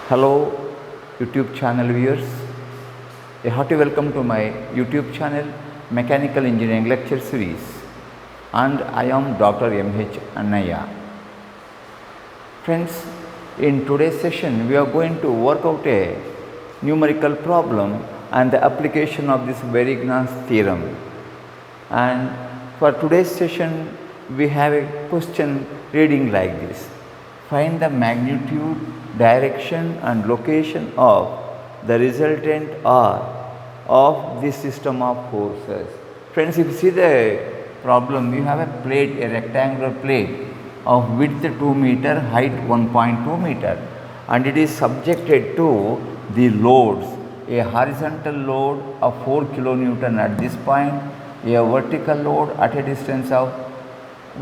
Hello YouTube channel viewers, a hearty welcome to my YouTube channel Mechanical Engineering Lecture Series, and I am Dr. M.H. Annaya. Friends, in today's session we are going to work out a numerical problem and the application of this Verignas theorem. And for today's session we have a question reading like this: find the magnitude, direction and location of the resultant R of this system of forces. Friends, if you see the problem, you have a plate, a rectangular plate of width 2 meter, height 1.2 meter, and it is subjected to the loads, a horizontal load of 4 kilonewton at this point, a vertical load at a distance of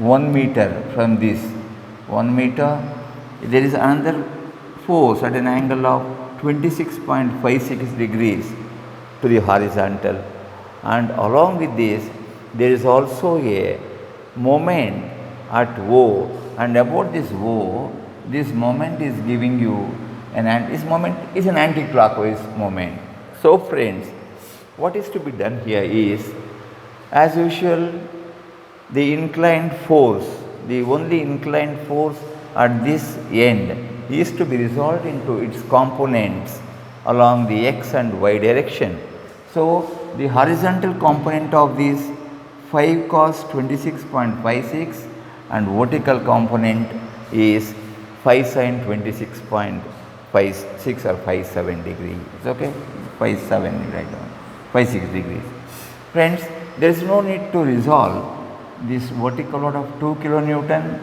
1 meter from this 1 meter. There is another force at an angle of 26.56 degrees to the horizontal, and along with this there is also a moment at O, and about this O, this moment is giving you this moment is an anti-clockwise moment. So friends, what is to be done here is, as usual, the inclined force, the only inclined force at this end is to be resolved into its components along the x and y direction. So the horizontal component of this 5 cos 26.56 and vertical component is 5 sin 26.56 or 57 degrees. Okay, 57 right down, 56 degrees. Friends, there is no need to resolve this vertical load of 2 kilonewton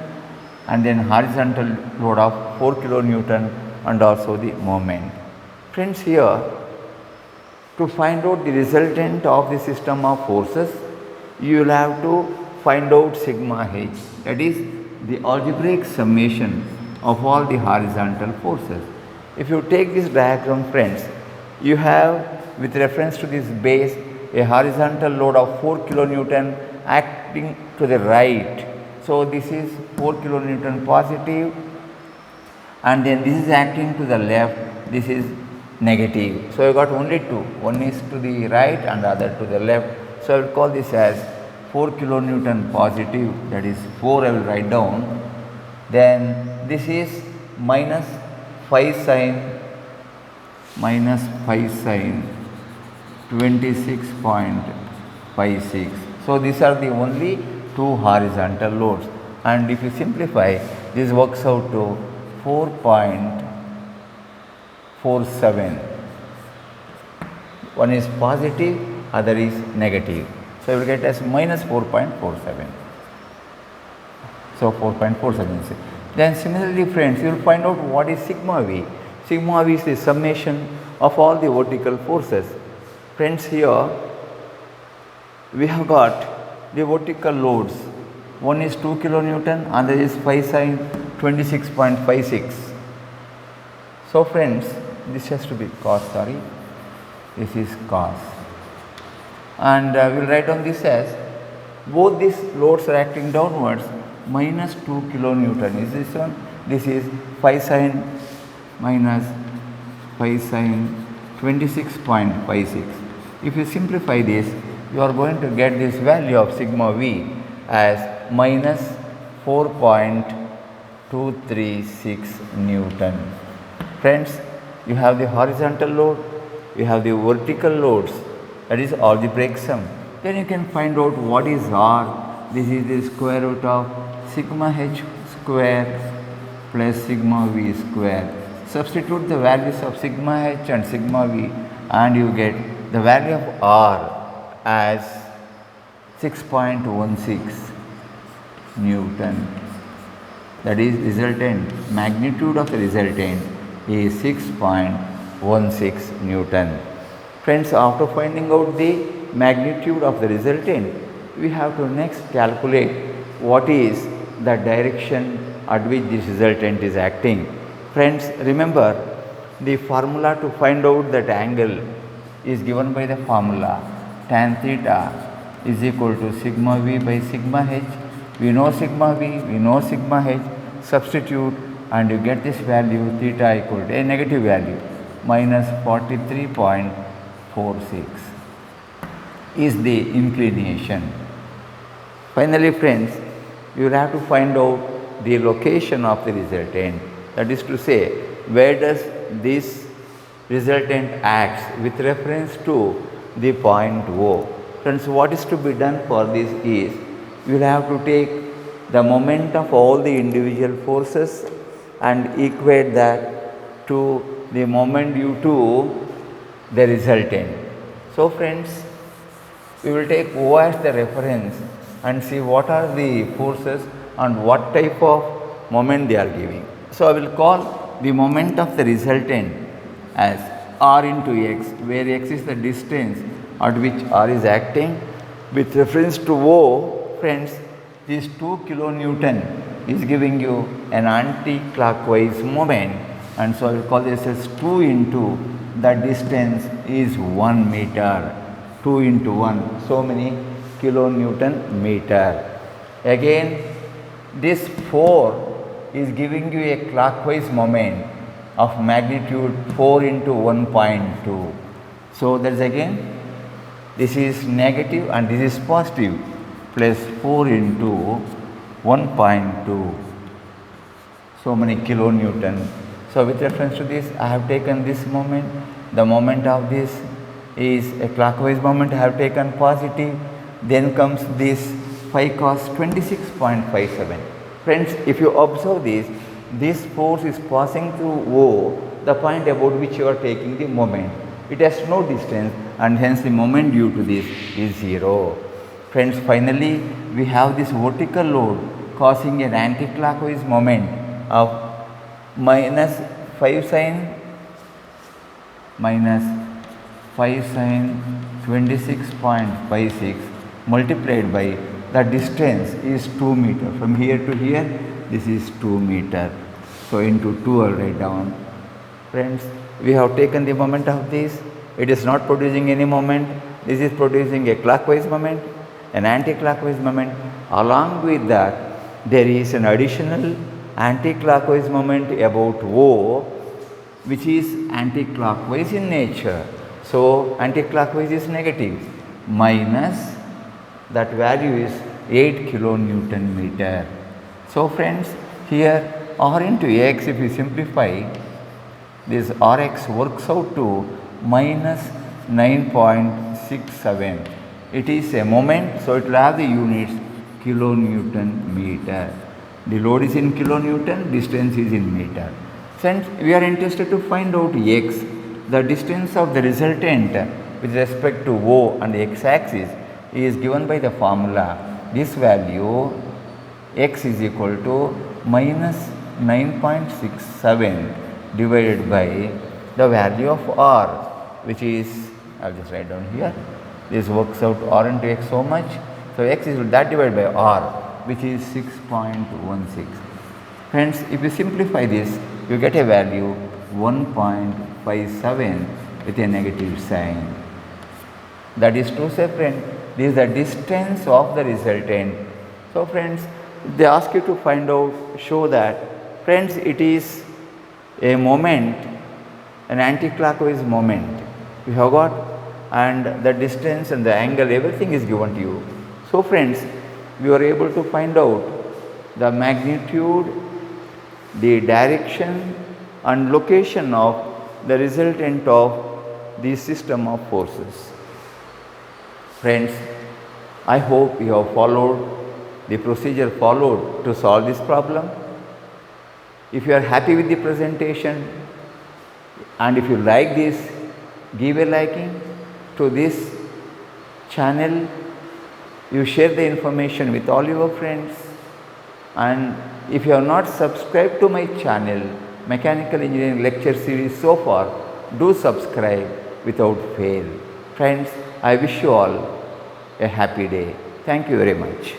and then horizontal load of 4 kilonewton and also the moment. Friends, here to find out the resultant of the system of forces, you will have to find out sigma h, that is the algebraic summation of all the horizontal forces. If you take this diagram, friends, you have, with reference to this base, a horizontal load of 4 kilonewton acting to the right. So this is 4 kilonewton positive, and then this is acting to the left, this is negative. So you got only two, one is to the right and the other to the left. So I will call this as 4 kilonewton positive, that is 4 I will write down. Then this is minus 5 sin 26.56. So these are the only two horizontal loads, and if you simplify, this works out to 4.47. One is positive, other is negative. So you will get as minus 4.47. So 4.47. Then similarly, friends, you will find out what is sigma v. Sigma v is the summation of all the vertical forces. Friends, here we have got the vertical loads. One is 2 kilonewton, other is 5 sin 26.56. So friends, this has to be cos, this is cos. And we will write down this as, both these loads are acting downwards, minus 2 kilonewton is this one. This is 5 sin minus 5 sin 26.56. If you simplify this, you are going to get this value of sigma v as minus 4.236 Newton. Friends, you have the horizontal load, you have the vertical loads, that is algebraic sum. Then you can find out what is R. This is the square root of sigma h square plus sigma v square. Substitute the values of sigma h and sigma v and you get the value of R as 6.16 Newton. That is resultant, magnitude of the resultant is 6.16 Newton. Friends, after finding out the magnitude of the resultant, we have to next calculate what is the direction at which this resultant is acting. Friends, remember the formula to find out that angle is given by the formula tan theta is equal to sigma v by sigma h. We know sigma v, we know sigma h. Substitute and you get this value theta equal to a negative value minus 43.46 is the inclination. Finally friends, you will have to find out the location of the resultant, that is to say where does this resultant acts with reference to the point O. Friends, what is to be done for this is you will have to take the moment of all the individual forces and equate that to the moment due to the resultant. So friends, we will take O as the reference and see what are the forces and what type of moment they are giving. So I will call the moment of the resultant as r into x, where x is the distance at which r is acting. With reference to O, friends, this 2 kilonewton is giving you an anti-clockwise moment, and so I will call this as 2 into the distance is 1 meter. 2 into 1, so many kilonewton meter. Again, this 4 is giving you a clockwise moment of magnitude 4 into 1.2. So that is again, this is negative and this is positive, plus 4 into 1.2, so many kilonewton. So with reference to this, I have taken this moment, the moment of this is a clockwise moment, I have taken positive, then comes this 5 cos 26.57. Friends, if you observe this force is passing through O, the point about which you are taking the moment. It has no distance and hence the moment due to this is 0. Friends, finally we have this vertical load causing an anti-clockwise moment of minus 5 sin 26.56 multiplied by the distance is 2 meter. From here to here, this is 2 meter. So into 2 I'll write down. Friends, we have taken the moment of this. It is not producing any moment. This is producing a clockwise moment, an anti-clockwise moment. Along with that, there is an additional anti-clockwise moment about O, which is anti-clockwise in nature. So anti-clockwise is negative, minus that value is 8 kilonewton meter. So friends, here r into x, if you simplify, this Rx works out to minus 9.67. It is a moment, so it will have the units kilonewton meter. The load is in kilonewton, distance is in meter. Since we are interested to find out x, the distance of the resultant with respect to O and x axis is given by the formula. This value x is equal to minus 9.67 divided by the value of r, which is, I will just write down here, this works out r into x so much. So x is that divided by r, which is 6.16. Friends, if you simplify this, you get a value 1.57 with a negative sign. That is to say, friend, this is the distance of the resultant. So friends, they ask you to find out, show that, friends, it is a moment, an anti-clockwise moment. We have got, and the distance and the angle, everything is given to you. So friends, we are able to find out the magnitude, the direction and location of the resultant of the system of forces. Friends, I hope you have followed the procedure followed to solve this problem. If you are happy with the presentation and if you like this, give a liking to this channel. You share the information with all your friends, and if you have not subscribed to my channel, Mechanical Engineering Lecture Series so far, do subscribe without fail. Friends, I wish you all a happy day. Thank you very much.